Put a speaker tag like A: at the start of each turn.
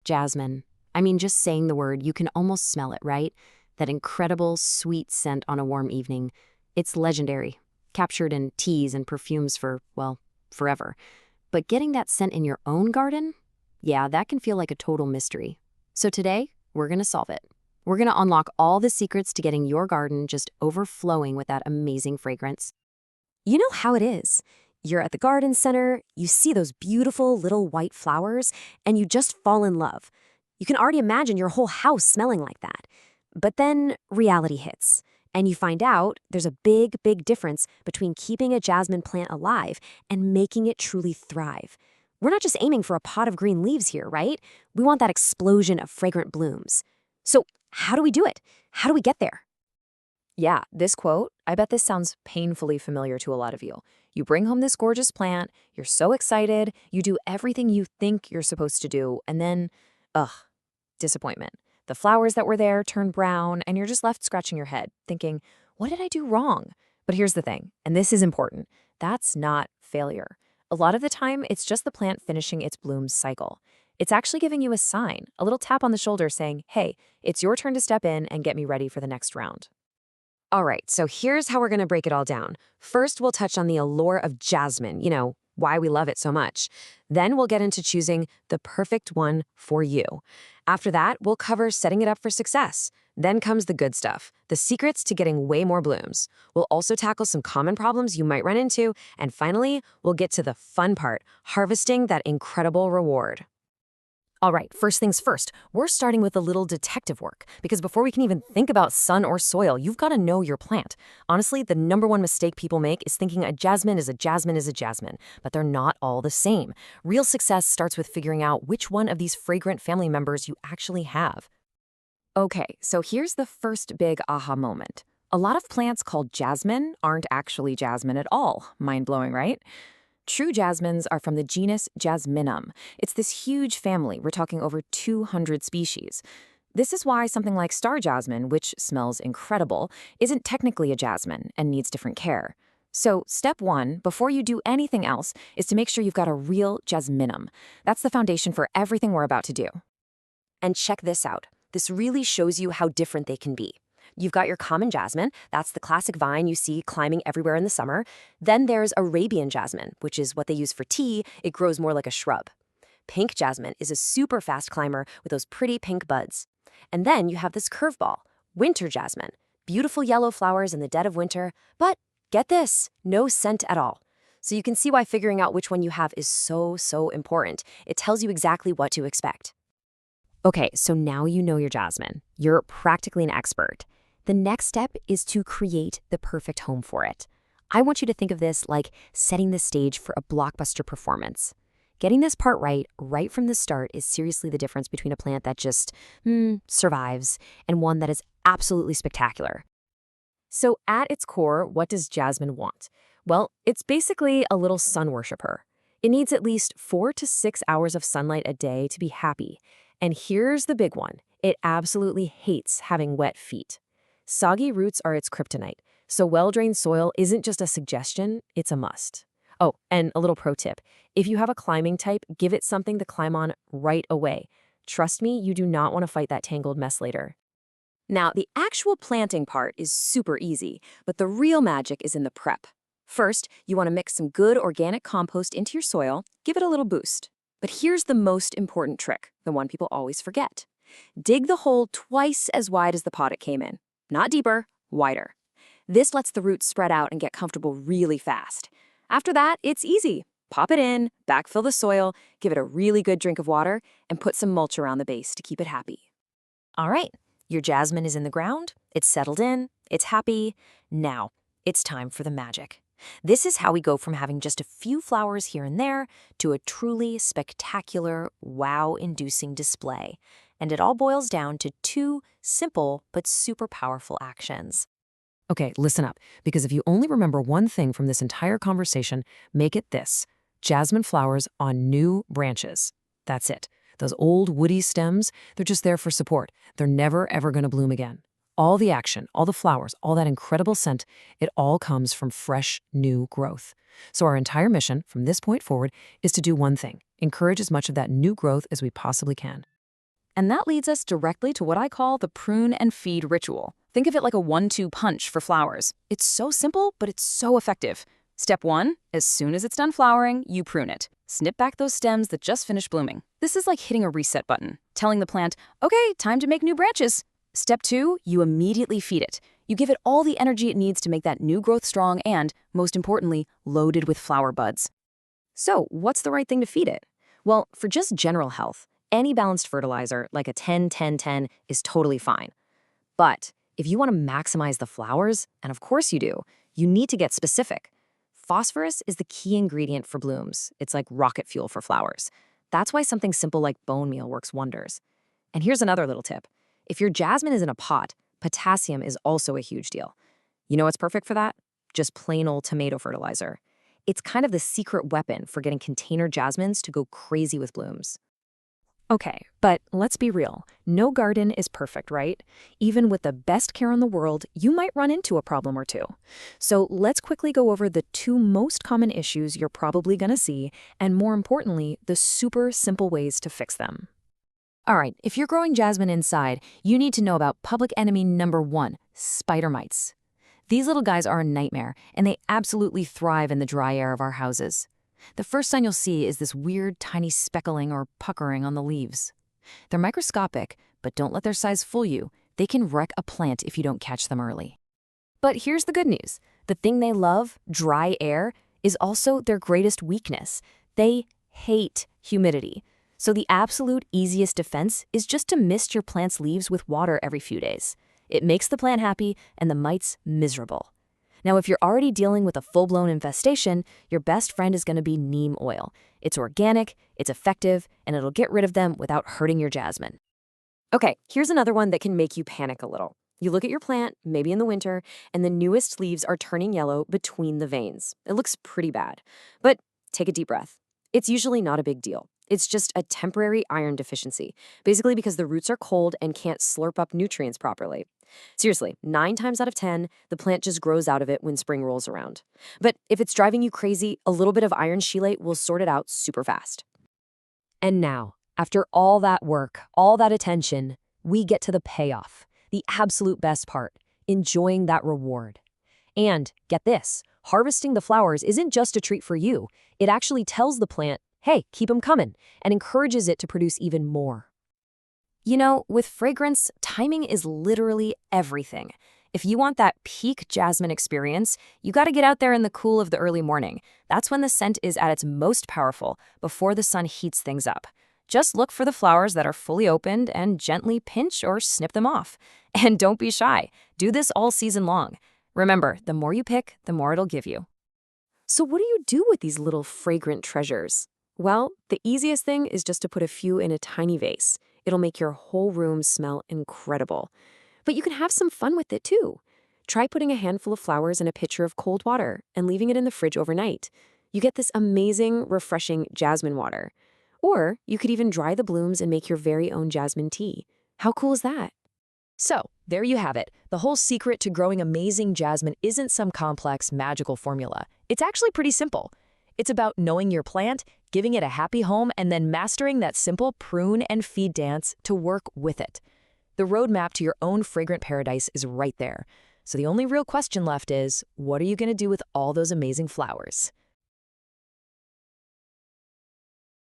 A: jasmine. I mean, just saying the word, you can almost smell it, right? That incredible, sweet scent on a warm evening. It's legendary, captured in teas and perfumes for, well, forever. But getting that scent in your own garden? Yeah, that can feel like a total mystery. So today, we're going to solve it. We're going to unlock all the secrets to getting your garden just overflowing with that amazing fragrance.
B: You know how it is. You're at the garden center, you see those beautiful little white flowers, and you just fall in love. You can already imagine your whole house smelling like that. But then reality hits, and you find out there's a big, big difference between keeping a jasmine plant alive and making it truly thrive. We're not just aiming for a pot of green leaves here, right? We want that explosion of fragrant blooms. So how do we do it? How do we get there?
C: Yeah, this quote, I bet this sounds painfully familiar to a lot of you. You bring home this gorgeous plant, you're so excited, you do everything you think you're supposed to do, and then, ugh, disappointment. The flowers that were there turn brown, and you're just left scratching your head, thinking, what did I do wrong? But here's the thing, and this is important, that's not failure. A lot of the time, it's just the plant finishing its bloom cycle. It's actually giving you a sign, a little tap on the shoulder saying, hey, it's your turn to step in and get me ready for the next round.
B: All right, so here's how we're going to break it all down. First, we'll touch on the allure of jasmine, why we love it so much. Then we'll get into choosing the perfect one for you. After that, we'll cover setting it up for success. Then comes the good stuff, the secrets to getting way more blooms. We'll also tackle some common problems you might run into. And finally, we'll get to the fun part, harvesting that incredible reward. All right, first things first, we're starting with a little detective work, because before we can even think about sun or soil, you've got to know your plant. Honestly, the #1 mistake people make is thinking a jasmine is a jasmine is a jasmine, but they're not all the same. Real success starts with figuring out which one of these fragrant family members you actually have. Okay, so here's the first big aha moment. A lot of plants called jasmine aren't actually jasmine at all. Mind-blowing, right? True jasmines are from the genus Jasminum. It's this huge family, we're talking over 200 species. This is why something like star jasmine, which smells incredible, isn't technically a jasmine and needs different care. So step 1, before you do anything else, is to make sure you've got a real Jasminum. That's the foundation for everything we're about to do. And check this out. This really shows you how different they can be. You've got your common jasmine, that's the classic vine you see climbing everywhere in the summer. Then there's Arabian jasmine, which is what they use for tea. It grows more like a shrub. Pink jasmine is a super fast climber with those pretty pink buds. And then you have this curveball, winter jasmine. Beautiful yellow flowers in the dead of winter, but get this, no scent at all. So you can see why figuring out which one you have is so important. It tells you exactly what to expect. Okay, so now you know your jasmine. You're practically an expert. The next step is to create the perfect home for it. I want you to think of this like setting the stage for a blockbuster performance. Getting this part right from the start is seriously the difference between a plant that just, survives and one that is absolutely spectacular. So at its core, what does jasmine want? Well, it's basically a little sun worshiper. It needs at least 4 to 6 hours of sunlight a day to be happy. And here's the big one. It absolutely hates having wet feet. Soggy roots are its kryptonite, so well-drained soil isn't just a suggestion, it's a must. Oh, and a little pro tip. If you have a climbing type, give it something to climb on right away. Trust me, you do not want to fight that tangled mess later. Now, the actual planting part is super easy, but the real magic is in the prep. First, you want to mix some good organic compost into your soil, give it a little boost. But here's the most important trick, the one people always forget. Dig the hole twice as wide as the pot it came in. Not deeper, wider. This lets the roots spread out and get comfortable really fast. After that, it's easy. Pop it in, backfill the soil, give it a really good drink of water, and put some mulch around the base to keep it happy. All right, your jasmine is in the ground, it's settled in, it's happy. Now, it's time for the magic. This is how we go from having just a few flowers here and there to a truly spectacular, wow-inducing display. And it all boils down to 2 simple but super powerful actions. Okay, listen up, because if you only remember one thing from this entire conversation, make it this: jasmine flowers on new branches. That's it. Those old woody stems, they're just there for support. They're never, ever going to bloom again. All the action, all the flowers, all that incredible scent, it all comes from fresh, new growth. So our entire mission from this point forward is to do one thing: encourage as much of that new growth as we possibly can.
C: And that leads us directly to what I call the prune and feed ritual. Think of it like a 1-2 punch for flowers. It's so simple, but it's so effective. Step 1, as soon as it's done flowering, you prune it. Snip back those stems that just finished blooming. This is like hitting a reset button, telling the plant, okay, time to make new branches. Step 2, you immediately feed it. You give it all the energy it needs to make that new growth strong and, most importantly, loaded with flower buds. So, what's the right thing to feed it? Well, for just general health, any balanced fertilizer, like a 10-10-10, is totally fine. But if you want to maximize the flowers, and of course you do, you need to get specific. Phosphorus is the key ingredient for blooms. It's like rocket fuel for flowers. That's why something simple like bone meal works wonders. And here's another little tip. If your jasmine is in a pot, potassium is also a huge deal. You know what's perfect for that? Just plain old tomato fertilizer. It's kind of the secret weapon for getting container jasmines to go crazy with blooms.
A: Okay, but let's be real. No garden is perfect, right? Even with the best care in the world, you might run into a problem or two. So let's quickly go over the 2 most common issues you're probably going to see, and more importantly, the super simple ways to fix them. All right, if you're growing jasmine inside, you need to know about public enemy number 1, spider mites. These little guys are a nightmare, and they absolutely thrive in the dry air of our houses. The first sign you'll see is this weird tiny speckling or puckering on the leaves. They're microscopic, but don't let their size fool you. They can wreck a plant if you don't catch them early. But here's the good news. The thing they love, dry air, is also their greatest weakness. They hate humidity. So the absolute easiest defense is just to mist your plant's leaves with water every few days. It makes the plant happy and the mites miserable. Now, if you're already dealing with a full-blown infestation, your best friend is going to be neem oil. It's organic, it's effective, and it'll get rid of them without hurting your jasmine.
B: Okay, here's another one that can make you panic a little. You look at your plant, maybe in the winter, and the newest leaves are turning yellow between the veins. It looks pretty bad. But take a deep breath. It's usually not a big deal. It's just a temporary iron deficiency, basically because the roots are cold and can't slurp up nutrients properly. Seriously, 9 times out of 10, the plant just grows out of it when spring rolls around. But if it's driving you crazy, a little bit of iron chelate will sort it out super fast.
C: And now, after all that work, all that attention, we get to the payoff, the absolute best part, enjoying that reward. And get this, harvesting the flowers isn't just a treat for you. It actually tells the plant, hey, keep them coming, and encourages it to produce even more. You know, with fragrance, timing is literally everything. If you want that peak jasmine experience, you got to get out there in the cool of the early morning. That's when the scent is at its most powerful, before the sun heats things up. Just look for the flowers that are fully opened and gently pinch or snip them off. And don't be shy. Do this all season long. Remember, the more you pick, the more it'll give you.
B: So what do you do with these little fragrant treasures? Well, the easiest thing is just to put a few in a tiny vase. It'll make your whole room smell incredible. But you can have some fun with it too. Try putting a handful of flowers in a pitcher of cold water and leaving it in the fridge overnight. You get this amazing, refreshing jasmine water. Or you could even dry the blooms and make your very own jasmine tea. How cool is that?
C: So, there you have it. The whole secret to growing amazing jasmine isn't some complex, magical formula. It's actually pretty simple. It's about knowing your plant, giving it a happy home, and then mastering that simple prune and feed dance to work with it. The roadmap to your own fragrant paradise is right there. So the only real question left is, what are you going to do with all those amazing flowers?